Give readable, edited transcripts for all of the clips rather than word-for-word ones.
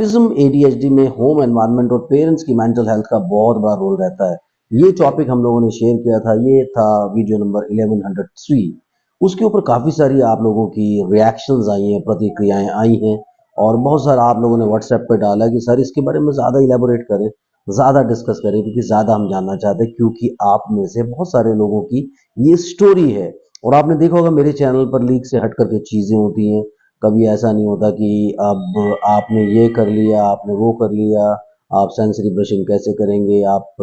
Autism ADHD में home environment और parents की मेंटल हेल्थ का बहुत बड़ा रोल रहता है। ये टॉपिक हम लोगों ने शेयर किया था, ये था वीडियो नंबर 1103। उसके ऊपर काफ़ी सारी आप लोगों की रिएक्शंस आई हैं, प्रतिक्रियाएं आई हैं और बहुत सारा आप लोगों ने व्हाट्सएप पे डाला कि सर इसके बारे में ज़्यादा इलेबोरेट करें, ज़्यादा डिस्कस करें, क्योंकि ज़्यादा हम जानना चाहते हैं, क्योंकि आप में से बहुत सारे लोगों की ये स्टोरी है। और आपने देखा होगा मेरे चैनल पर लीक से हट करके चीज़ें होती हैं। कभी ऐसा नहीं होता कि अब आपने ये कर लिया, आपने वो कर लिया, आप सेंसरी ब्रशिंग कैसे करेंगे, आप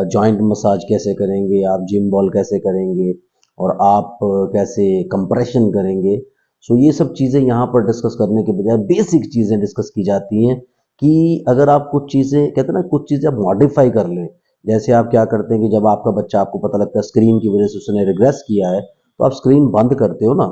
जॉइंट मसाज कैसे करेंगे, आप जिम बॉल कैसे करेंगे और आप कैसे कंप्रेशन करेंगे। सो ये सब चीज़ें यहाँ पर डिस्कस करने के बजाय बेसिक चीज़ें डिस्कस की जाती हैं कि अगर आप कुछ चीज़ें कहते हैं ना, कुछ चीज़ें आप मॉडिफाई कर लें। जैसे आप क्या करते हैं कि जब आपका बच्चा, आपको पता लगता है स्क्रीन की वजह से उसने रिग्रेस किया है, तो आप स्क्रीन बंद करते हो ना,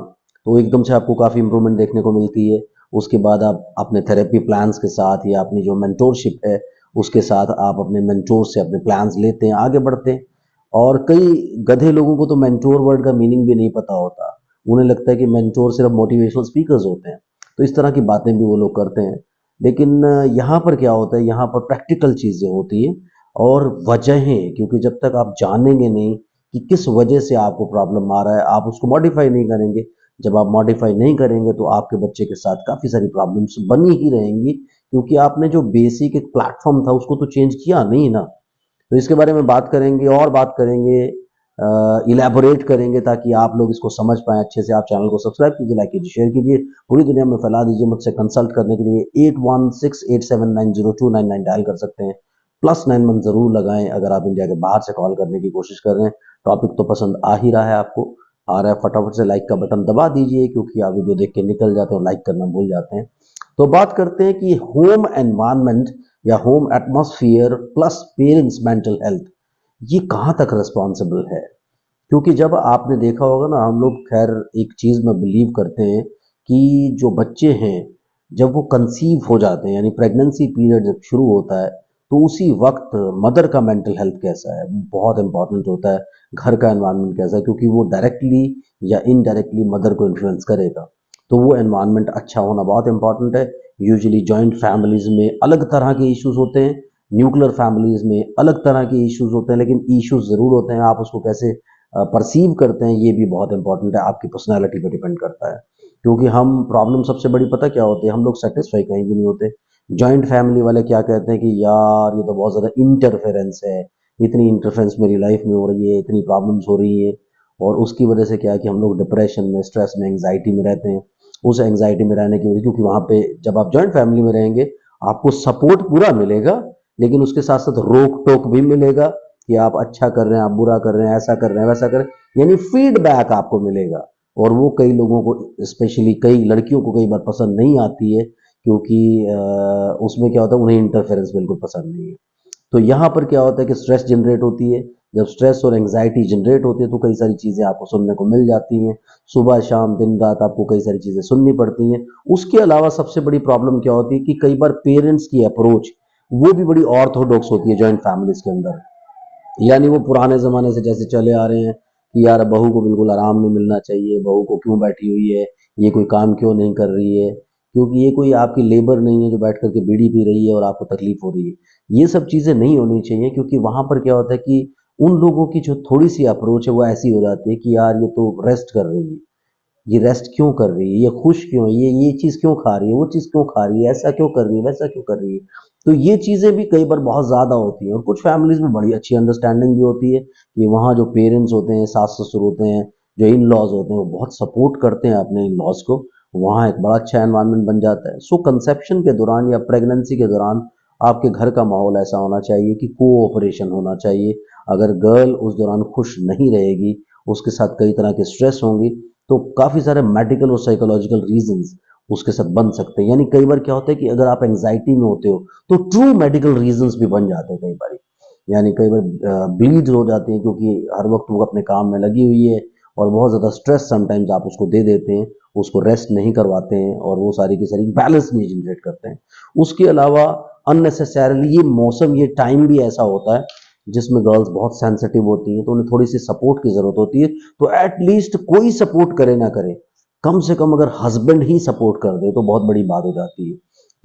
तो एकदम से आपको काफ़ी इंप्रूवमेंट देखने को मिलती है। उसके बाद आप अपने थेरेपी प्लान्स के साथ या अपनी जो मेंटोरशिप है उसके साथ आप अपने मेंटोर से अपने प्लान्स लेते हैं, आगे बढ़ते हैं। और कई गधे लोगों को तो मेंटोर वर्ड का मीनिंग भी नहीं पता होता। उन्हें लगता है कि मेंटोर सिर्फ मोटिवेशनल स्पीकर्स होते हैं, तो इस तरह की बातें भी वो लोग करते हैं। लेकिन यहाँ पर क्या होता है, यहाँ पर प्रैक्टिकल चीज़ें होती हैं और वजहें, क्योंकि जब तक आप जानेंगे नहीं कि किस वजह से आपको प्रॉब्लम आ रहा है, आप उसको मॉडिफाई नहीं करेंगे। जब आप मॉडिफाई नहीं करेंगे तो आपके बच्चे के साथ काफ़ी सारी प्रॉब्लम्स बनी ही रहेंगी, क्योंकि आपने जो बेसिक एक प्लेटफॉर्म था उसको तो चेंज किया नहीं ना। तो इसके बारे में बात करेंगे और बात करेंगे, इलेबोरेट करेंगे, ताकि आप लोग इसको समझ पाएँ अच्छे से। आप चैनल को सब्सक्राइब कीजिए, लाइक कीजिए, शेयर कीजिए, पूरी दुनिया में फैला दीजिए। मुझसे कंसल्ट करने के लिए 8168790299 डायल कर सकते हैं। +91 ज़रूर लगाएं अगर आप इंडिया के बाहर से कॉल करने की कोशिश कर रहे हैं। टॉपिक तो पसंद आ ही रहा है आपको, आ रहा है, फटाफट से लाइक का बटन दबा दीजिए, क्योंकि आप वीडियो देख के निकल जाते हैं और लाइक करना भूल जाते हैं। तो बात करते हैं कि होम एनवायरनमेंट या home atmosphere plus parents mental health, ये कहाँ तक रिस्पॉन्सिबल है। क्योंकि जब आपने देखा होगा ना, हम लोग खैर एक चीज़ में बिलीव करते हैं कि जो बच्चे हैं जब वो कंसीव हो जाते हैं, यानी प्रेगनेंसी पीरियड जब शुरू होता है, तो उसी वक्त मदर का मेंटल हेल्थ कैसा है बहुत इंपॉर्टेंट होता है। घर का एनवायरनमेंट कैसा है, क्योंकि वो डायरेक्टली या इनडायरेक्टली मदर को इन्फ्लुएंस करेगा। तो वो एनवायरनमेंट अच्छा होना बहुत इंपॉर्टेंट है। यूजुअली जॉइंट फैमिलीज में अलग तरह के इश्यूज होते हैं, न्यूक्लियर फैमिलीज में अलग तरह के इश्यूज होते हैं, लेकिन इश्यूज ज़रूर होते हैं। आप उसको कैसे परसीव करते हैं ये भी बहुत इंपॉर्टेंट है, आपकी पर्सनैलिटी पे डिपेंड करता है। क्योंकि हम प्रॉब्लम सबसे बड़ी पता क्या होती है, हम लोग सेटिस्फाई कहीं भी नहीं होते। जॉइंट फैमिली वाले क्या कहते हैं कि यार ये तो बहुत ज़्यादा इंटरफेरेंस है, इतनी इंटरफेरेंस मेरी लाइफ में हो रही है, इतनी प्रॉब्लम्स हो रही है। और उसकी वजह से क्या है कि हम लोग डिप्रेशन में, स्ट्रेस में, एंग्जाइटी में रहते हैं। उस एंग्जाइटी में रहने की वजह, क्योंकि वहाँ पे जब आप जॉइंट फैमिली में रहेंगे आपको सपोर्ट पूरा मिलेगा, लेकिन उसके साथ साथ रोक टोक भी मिलेगा कि आप अच्छा कर रहे हैं, आप बुरा कर रहे हैं, ऐसा कर रहे हैं, वैसा कर रहे हैं, यानी फीडबैक आपको मिलेगा। और वो कई लोगों को, स्पेशली कई लड़कियों को कई बार पसंद नहीं आती है, क्योंकि उसमें क्या होता है, उन्हें इंटरफेरेंस बिल्कुल पसंद नहीं है। तो यहाँ पर क्या होता है कि स्ट्रेस जनरेट होती है। जब स्ट्रेस और एंग्जाइटी जनरेट होती है तो कई सारी चीज़ें आपको सुनने को मिल जाती हैं। सुबह शाम दिन रात आपको कई सारी चीज़ें सुननी पड़ती हैं। उसके अलावा सबसे बड़ी प्रॉब्लम क्या होती है कि कई बार पेरेंट्स की अप्रोच वो भी बड़ी ऑर्थोडॉक्स होती है जॉइंट फैमिलीज के अंदर। यानी वो पुराने ज़माने से जैसे चले आ रहे हैं कि यार बहू को बिल्कुल आराम नहीं मिलना चाहिए, बहू को क्यों बैठी हुई है, ये कोई काम क्यों नहीं कर रही है, क्योंकि ये कोई आपकी लेबर नहीं है जो बैठ कर के बीड़ी पी रही है और आपको तकलीफ हो रही है। ये सब चीज़ें नहीं होनी चाहिए, क्योंकि वहाँ पर क्या होता है कि उन लोगों की जो थोड़ी सी अप्रोच है वो ऐसी हो जाती है कि यार ये तो रेस्ट कर रही है, ये रेस्ट क्यों कर रही है, ये खुश क्यों है, ये चीज़ क्यों खा रही है, वो चीज़ क्यों खा रही है, ऐसा क्यों कर रही है, वैसा क्यों कर रही है। तो ये चीज़ें भी कई बार बहुत ज़्यादा होती हैं। और कुछ फैमिलीज़ में बड़ी अच्छी अंडरस्टैंडिंग भी होती है कि वहाँ जो पेरेंट्स होते हैं, सास-ससुर होते हैं, जो इन-लॉज़ होते हैं, वो बहुत सपोर्ट करते हैं अपने इन-लॉज़ को। वहाँ एक बड़ा अच्छा एनवायरनमेंट बन जाता है। सो कंसेप्शन के दौरान या प्रेगनेंसी के दौरान आपके घर का माहौल ऐसा होना चाहिए कि कोऑपरेशन होना चाहिए। अगर गर्ल उस दौरान खुश नहीं रहेगी, उसके साथ कई तरह के स्ट्रेस होंगी, तो काफ़ी सारे मेडिकल और साइकोलॉजिकल रीजंस उसके साथ बन सकते हैं। यानी कई बार क्या होता है कि अगर आप एंग्जाइटी में होते हो तो ट्रू मेडिकल रीजंस भी बन जाते हैं कई बार। यानी कई बार ब्लीड हो जाती हैं, क्योंकि हर वक्त वो अपने काम में लगी हुई है और बहुत ज़्यादा स्ट्रेस समटाइम्स आप उसको दे देते हैं, उसको रेस्ट नहीं करवाते हैं और वो सारी की सारी बैलेंस नहीं जनरेट करते हैं। उसके अलावा अननेसेसरली ये मौसम, ये टाइम भी ऐसा होता है जिसमें गर्ल्स बहुत सेंसिटिव होती हैं, तो उन्हें थोड़ी सी सपोर्ट की ज़रूरत होती है। तो एटलीस्ट कोई सपोर्ट करे ना करे, कम से कम अगर हस्बैंड ही सपोर्ट कर दे तो बहुत बड़ी बात हो जाती है।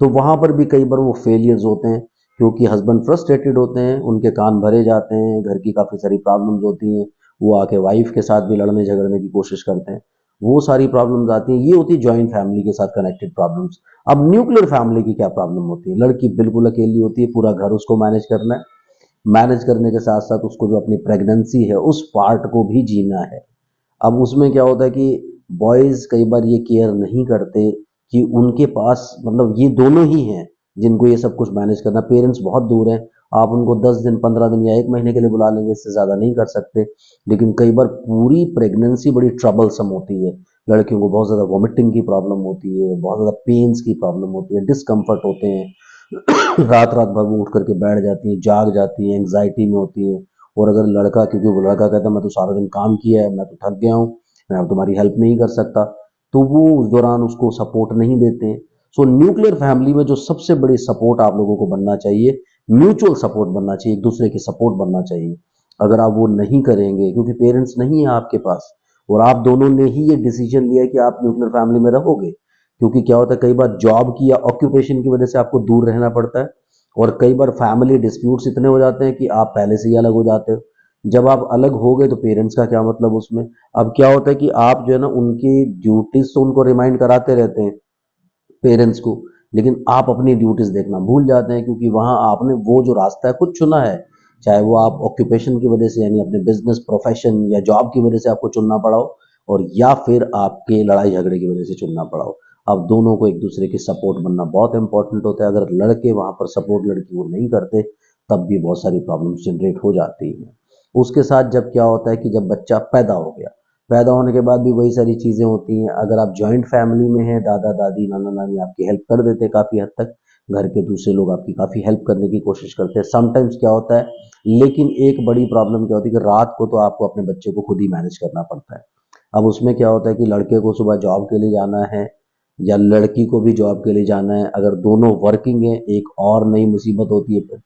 तो वहां पर भी कई बार वो फेलियर्स होते हैं, क्योंकि हस्बैंड फ्रस्ट्रेटेड होते हैं, उनके कान भरे जाते हैं, घर की काफ़ी सारी प्रॉब्लम्स होती हैं, वो आके वाइफ के साथ भी लड़ने झगड़ने की कोशिश करते हैं, वो सारी प्रॉब्लम्स आती हैं। ये होती है जॉइंट फैमिली के साथ कनेक्टेड प्रॉब्लम्स। अब न्यूक्लियर फैमिली की क्या प्रॉब्लम होती है? लड़की बिल्कुल अकेली होती है, पूरा घर उसको मैनेज करना है, मैनेज करने के साथ साथ उसको जो अपनी प्रेगनेंसी है उस पार्ट को भी जीना है। अब उसमें क्या होता है कि बॉयज़ कई बार ये केयर नहीं करते कि उनके पास मतलब ये दोनों ही हैं जिनको ये सब कुछ मैनेज करना। पेरेंट्स बहुत दूर हैं, आप उनको 10 दिन 15 दिन या 1 महीने के लिए बुला लेंगे, इससे ज़्यादा नहीं कर सकते। लेकिन कई बार पूरी प्रेगनेंसी बड़ी ट्रबलसम होती है, लड़कियों को बहुत ज़्यादा वॉमिटिंग की प्रॉब्लम होती है, बहुत ज़्यादा पेन्स की प्रॉब्लम होती है, डिस्कम्फर्ट होते हैं, रात रात भर वो उठ करके बैठ जाती हैं, जाग जाती हैं, एंग्जाइटी में होती हैं। और अगर लड़का, क्योंकि वो लड़का कहता है मैं तो सारा दिन काम किया है, मैं तो थक गया हूँ, मैं अब तुम्हारी हेल्प नहीं कर सकता, तो वो उस दौरान उसको सपोर्ट नहीं देते हैं। सो न्यूक्लियर फैमिली में जो सबसे बड़ी सपोर्ट आप लोगों को बनना चाहिए, म्यूचुअल सपोर्ट बनना चाहिए, एक दूसरे की सपोर्ट बनना चाहिए। अगर आप वो नहीं करेंगे, क्योंकि पेरेंट्स नहीं है आपके पास और आप दोनों ने ही ये डिसीजन लिया है कि आप न्यूक्लियर फैमिली में रहोगे, क्योंकि क्या होता है कई बार जॉब की या ऑक्यूपेशन की वजह से आपको दूर रहना पड़ता है, और कई बार फैमिली डिस्प्यूट्स इतने हो जाते हैं कि आप पहले से ही अलग हो जाते हो। जब आप अलग हो गए तो पेरेंट्स का क्या मतलब उसमें? अब क्या होता है कि आप जो है ना उनकी ड्यूटीज तो उनको रिमाइंड कराते रहते हैं पेरेंट्स को, लेकिन आप अपनी ड्यूटीज देखना भूल जाते हैं, क्योंकि वहां आपने वो जो रास्ता है खुद चुना है, चाहे वो आप ऑक्यूपेशन की वजह से यानी अपने बिजनेस प्रोफेशन या जॉब की वजह से आपको चुनना पड़ा हो, और या फिर आपके लड़ाई झगड़े की वजह से चुनना पड़ा हो। अब दोनों को एक दूसरे की सपोर्ट बनना बहुत इंपॉर्टेंट होता है। अगर लड़के वहां पर सपोर्ट लड़की को नहीं करते, तब भी बहुत सारी प्रॉब्लम्स जनरेट हो जाती हैं। उसके साथ जब क्या होता है कि जब बच्चा पैदा हो गया, पैदा होने के बाद भी वही सारी चीज़ें होती हैं। अगर आप जॉइंट फैमिली में हैं, दादा दादी नाना नानी आपकी हेल्प कर देते हैं काफ़ी हद तक, घर के दूसरे लोग आपकी काफ़ी हेल्प करने की कोशिश करते हैं समटाइम्स क्या होता है। लेकिन एक बड़ी प्रॉब्लम क्या होती है कि रात को तो आपको अपने बच्चे को खुद ही मैनेज करना पड़ता है। अब उसमें क्या होता है कि लड़के को सुबह जॉब के लिए जाना है या लड़की को भी जॉब के लिए जाना है। अगर दोनों वर्किंग है, एक और नई मुसीबत होती है फिर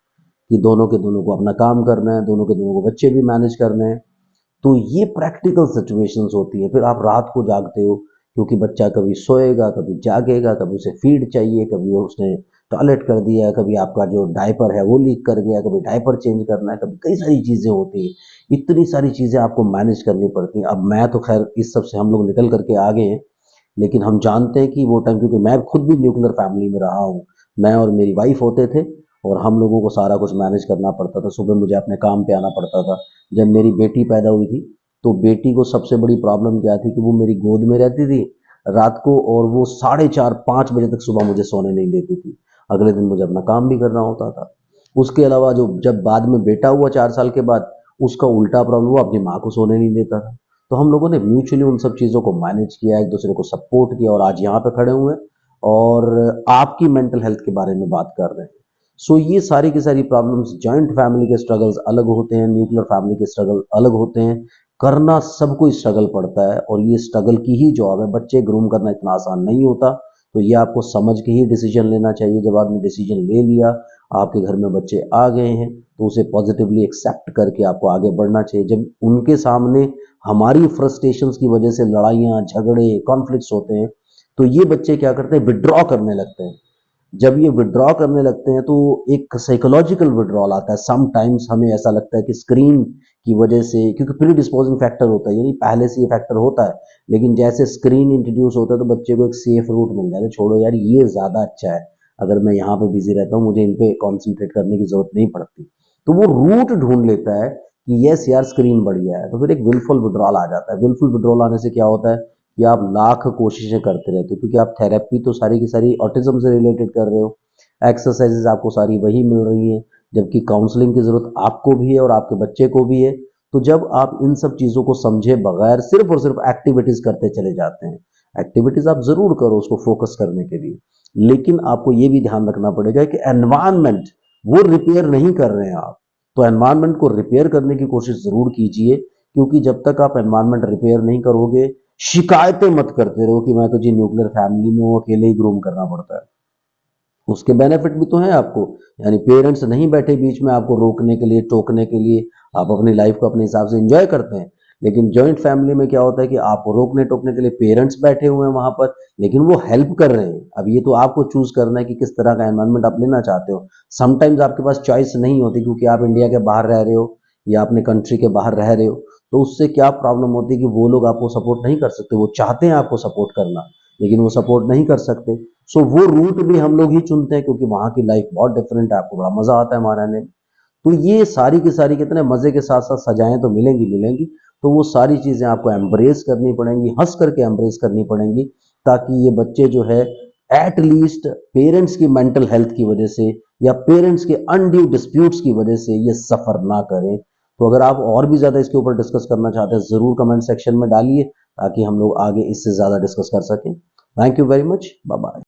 कि दोनों के दोनों को अपना काम करना है, दोनों के दोनों को बच्चे भी मैनेज करने हैं। तो ये प्रैक्टिकल सिचुएशंस होती है। फिर आप रात को जागते हो, क्योंकि बच्चा कभी सोएगा, कभी जागेगा, कभी उसे फीड चाहिए, कभी वो उसने टॉयलेट कर दिया, कभी आपका जो डायपर है वो लीक कर गया, कभी डायपर चेंज करना है, कभी कई सारी चीज़ें होती हैं। इतनी सारी चीज़ें आपको मैनेज करनी पड़ती हैं। अब मैं तो खैर इस सब से हम लोग निकल करके आ गए हैं, लेकिन हम जानते हैं कि वो टाइम, क्योंकि मैं खुद भी न्यूक्लियर फैमिली में रहा हूँ, मैं और मेरी वाइफ होते थे और हम लोगों को सारा कुछ मैनेज करना पड़ता था। सुबह मुझे अपने काम पे आना पड़ता था। जब मेरी बेटी पैदा हुई थी, तो बेटी को सबसे बड़ी प्रॉब्लम क्या थी कि वो मेरी गोद में रहती थी रात को, और वो 4:30-5 बजे तक सुबह मुझे सोने नहीं देती थी। अगले दिन मुझे अपना काम भी करना होता था। उसके अलावा जो जब बाद में बेटा हुआ 4 साल के बाद, उसका उल्टा प्रॉब्लम, वो अपनी माँ को सोने नहीं देता था। तो हम लोगों ने म्यूचुअली उन सब चीज़ों को मैनेज किया, एक दूसरे को सपोर्ट किया, और आज यहाँ पे खड़े हुए हैं और आपकी मेंटल हेल्थ के बारे में बात कर रहे हैं। सो ये सारी की सारी प्रॉब्लम्स, जॉइंट फैमिली के स्ट्रगल्स अलग होते हैं, न्यूक्लियर फैमिली के स्ट्रगल अलग होते हैं। करना सबको स्ट्रगल पड़ता है, और ये स्ट्रगल की ही जॉब है। बच्चे ग्रूम करना इतना आसान नहीं होता, तो ये आपको समझ के ही डिसीजन लेना चाहिए। जब आपने डिसीजन ले लिया, आपके घर में बच्चे आ गए हैं, तो उसे पॉजिटिवली एक्सेप्ट करके आपको आगे बढ़ना चाहिए। जब उनके सामने हमारी फ्रस्ट्रेशंस की वजह से लड़ाइयाँ झगड़े कॉन्फ्लिक्ट्स होते हैं, तो ये बच्चे क्या करते हैं, विड्रॉ करने लगते हैं। जब ये विड्रॉ करने लगते हैं तो एक साइकोलॉजिकल विड्रॉल आता है। सम टाइम्स हमें ऐसा लगता है कि स्क्रीन की वजह से, क्योंकि प्री डिस्पोजिंग फैक्टर होता है, यानी पहले से ये फैक्टर होता है, लेकिन जैसे स्क्रीन इंट्रोड्यूस होता है तो बच्चे को एक सेफ रूट मिल जाता है, छोड़ो यार ये ज़्यादा अच्छा है, अगर मैं यहाँ पे बिजी रहता हूँ मुझे इन पे कॉन्सेंट्रेट करने की जरूरत नहीं पड़ती। तो वो रूट ढूंढ लेता है कि यस यार स्क्रीन बढ़िया है, तो फिर एक विलफुल विड्रॉल आ जाता है। विलफुल विड्रॉल आने से क्या होता है कि आप लाख कोशिशें करते रहते हो, क्योंकि आप थेरेपी तो सारी की सारी ऑटिज्म से रिलेटेड कर रहे हो, एक्सरसाइजेज आपको सारी वही मिल रही हैं, जबकि काउंसलिंग की ज़रूरत आपको भी है और आपके बच्चे को भी है। तो जब आप इन सब चीज़ों को समझे बगैर सिर्फ और सिर्फ एक्टिविटीज़ करते चले जाते हैं, एक्टिविटीज़ आप ज़रूर करो उसको फोकस करने के लिए, लेकिन आपको ये भी ध्यान रखना पड़ेगा कि एनवायरनमेंट वो रिपेयर नहीं कर रहे हैं आप। तो एनवायरनमेंट को रिपेयर करने की कोशिश ज़रूर कीजिए, क्योंकि जब तक आप एनवायरनमेंट रिपेयर नहीं करोगे, शिकायतें मत करते रहो कि मैं तो जी न्यूक्लियर फैमिली में हूँ, अकेले ही ग्रूम करना पड़ता है। उसके बेनिफिट भी तो हैं आपको, यानी पेरेंट्स नहीं बैठे बीच में आपको रोकने के लिए, टोकने के लिए, आप अपनी लाइफ को अपने हिसाब से एंजॉय करते हैं। लेकिन जॉइंट फैमिली में क्या होता है कि आपको रोकने टोकने के लिए पेरेंट्स बैठे हुए हैं वहां पर, लेकिन वो हेल्प कर रहे हैं। अब ये तो आपको चूज करना है कि किस तरह का एनवायरनमेंट आप लेना चाहते हो। समटाइम्स आपके पास चॉइस नहीं होती क्योंकि आप इंडिया के बाहर रह रहे हो या अपने कंट्री के बाहर रह रहे हो, तो उससे क्या प्रॉब्लम होती है कि वो लोग आपको सपोर्ट नहीं कर सकते। वो चाहते हैं आपको सपोर्ट करना, लेकिन वो सपोर्ट नहीं कर सकते। सो वो रूट भी हम लोग ही चुनते हैं क्योंकि वहां की लाइफ बहुत डिफरेंट है, आपको बड़ा मजा आता है वहां रहने में। तो ये सारी की सारी कितने मजे के साथ साथ सजाएं तो मिलेंगी मिलेंगी। तो वो सारी चीजें आपको एम्ब्रेस करनी पड़ेंगी, हंस करके एम्ब्रेस करनी पड़ेंगी, ताकि ये बच्चे जो है एट लीस्ट पेरेंट्स की मेंटल हेल्थ की वजह से या पेरेंट्स के अनड्यू डिस्प्यूट्स की वजह से ये सफर ना करें। तो अगर आप और भी ज्यादा इसके ऊपर डिस्कस करना चाहते हैं जरूर कमेंट सेक्शन में डालिए, ताकि हम लोग आगे इससे ज्यादा डिस्कस कर सकें। Thank you very much, bye bye.